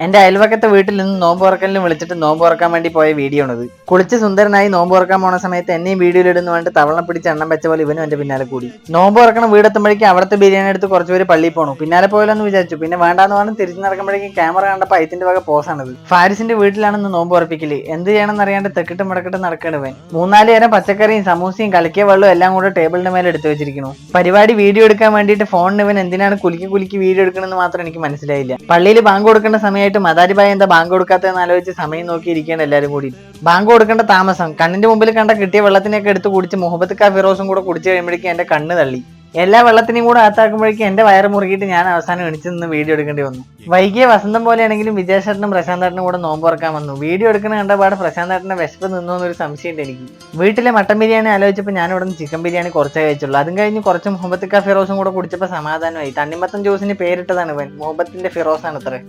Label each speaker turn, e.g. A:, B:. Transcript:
A: എന്റെ അയൽവക്കത്തെ വീട്ടിൽ നിന്ന് നോമ്പ് തുറക്കലിന് വിളിച്ചിട്ട് നോമ്പ് തുറക്കാൻ വേണ്ടി പോയ വീഡിയോ ആണിത്. കുളിച്ച് സുന്ദരനായി നോമ്പ് തുറക്കാൻ പോണ സമയത്ത് എന്നെയും വീഡിയോയിൽ ഇടുന്ന വേണ്ടി തവള പിടിച്ച് എണ്ണം വെച്ച പോലെ ഇവനും എന്റെ പിന്നാലെ കൂടി. നോമ്പ് തുറക്കണം വീടെത്തുമ്പോഴേക്കും അവിടുത്തെ ബിരിയാണി എടുത്ത് കുറച്ചുപേര് പള്ളിയിൽ പോകണം. പിന്നാലെ പോയാലെന്ന് വിചാരിച്ചു, പിന്നെ വേണ്ടാന്ന് പറഞ്ഞ് തിരിച്ചു നടക്കുമ്പോഴേക്കും ക്യാമറ കണ്ടപ്പോൾ അയത്തിന്റെ വക പോസാണിത്. ഫാരിസിന്റെ വീട്ടിലാണെന്ന് നോമ്പ് ഉറപ്പിക്കല്. എന്ത് ചെയ്യണമെന്ന് അറിയാണ്ട് തെക്കിട്ട് മുടക്കിട്ട് നടക്കണം ഇവൻ. 3-4 നേരം പച്ചക്കറിയും സമൂസയും കലക്കിയ വെള്ളവും എല്ലാം കൂടെ ടേബിളിന്റെ മേലെ എടുത്തു വെച്ചിരിക്കുന്നു. പരിപാടി വീഡിയോ എടുക്കാൻ വേണ്ടിയിട്ട് ഫോണിന് ഇവൻ എന്തിനാണ് കുലുക്കി കുലുക്കി വീഡിയോ എടുക്കണമെന്ന് മാത്രം എനിക്ക് മനസ്സിലായില്ല. പള്ളിയിൽ ബാങ്ക് കൊടുക്കേണ്ട സമയമായിട്ട് മദാരിബായി എന്താ ബാങ്ക് കൊടുക്കാത്തതെന്ന് ആലോചിച്ച് സമയം നോക്കിയിരിക്കുകയാണ് എല്ലാവരും കൂടി. ബാങ്ക് കൊടുക്കേണ്ട താമസം, കണ്ണിന്റെ മുമ്പിൽ കണ്ട കിട്ടിയ വെള്ളത്തിനൊക്കെ എടുത്ത് കുടിച്ച് മുഹബത്ത് കാ ഫിറോസും കൂടെ കുടിച്ചു കഴിയുമ്പോഴേക്കും എന്റെ കണ്ണ് തള്ളി. എല്ലാ വെള്ളത്തിനെയും കൂടെ അകത്താക്കുമ്പോഴേക്കും എന്റെ വയറ് മുറുകിയിട്ട് ഞാൻ അവസാനം എണിച്ചു നിന്ന് വീഡിയോ എടുക്കേണ്ടി വന്നു. വൈകിയ വസന്തം പോലെയാണെങ്കിലും വിജയശേട്ടനും പ്രശാന്തേട്ടനും കൂടെ നോമ്പ് തുറക്കാൻ വന്നു. വീഡിയോ എടുക്കുന്ന കണ്ടപാട് പ്രശാന്തേട്ടന്റെ വിശപ്പ് നിന്നോ എന്നൊരു സംശയമുണ്ട് എനിക്ക്. വീട്ടിലെ മട്ടൻ ബിരിയാണി ആലോചിച്ചപ്പോൾ ഞാൻ ഇവിടെ നിന്ന് ചിക്കൻ ബിരിയാണി കുറച്ചേ കഴിച്ചുള്ളൂ. അതും കഴിഞ്ഞ് കുറച്ച് മുഹബത്ത് കാ ഫിറോസും കൂടെ കുടിച്ചപ്പോൾ സമാധാനമായി. തണ്ണിമത്തൻ ജ്യൂസിന് പേരിട്ടതാണ് ഇവൻ, മുഹബത്തിന്റെ ഫിറോസ് ആണ് അത്രേ.